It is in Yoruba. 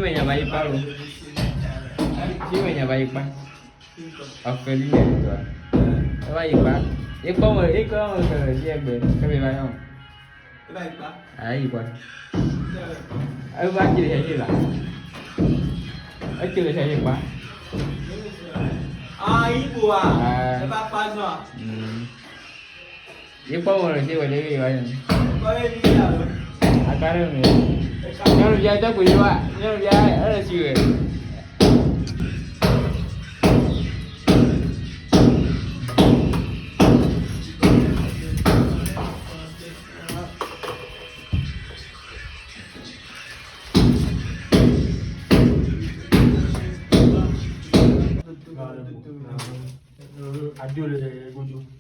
banyak baik baru. Dia banyak baik pak. Oke ini tu. Baik pak. Kau mau ke dia ber. Kau baik không? Baik pak. Baik pak. Bác chỉ thấy gì là? Chưa thấy gì pak? Ibu Bapak no. Dia kau mau dia boleh dia bayar. Kau ini dia. Akan ni. Kalau dia tak boleh buat. Kalau dia ada siapa? Adul je guju.